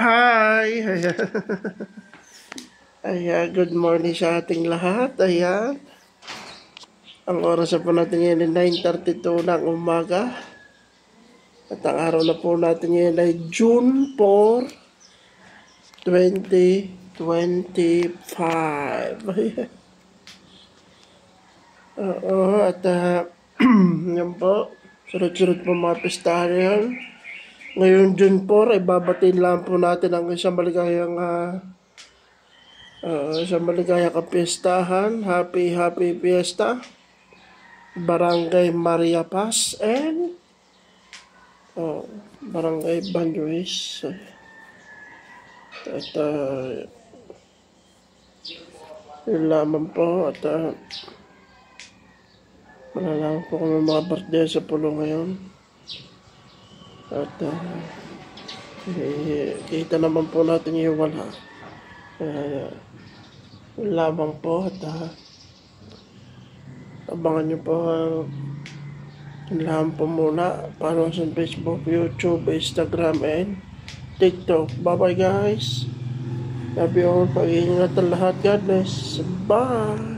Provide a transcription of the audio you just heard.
Hi! Ayan, good morning sa ating lahat. Ayan. Ang oras na po natin ngayon ay 9:32 ng umaga. At ang araw na po natin ngayon ay June 4, 2025. Ayan. Oo, at yan po. Sunod-sunod po mga pistahan yan. Ngayon June 4 ay babatiin lang po natin ang isang maligayang kapistahan. Happy Fiesta. Barangay Maria Paz and Barangay Banjuis. At yun lamang po. At malalaman po kung may mga birthday sa pulo ngayon. At kita naman po natin yung wala. Yun lamang po. At abangan nyo po. Yun lamang po muna. Follow sa Facebook, YouTube, Instagram, and TikTok. Bye bye guys. Love you all. Pag-iingat ang lahat. God bless. Bye.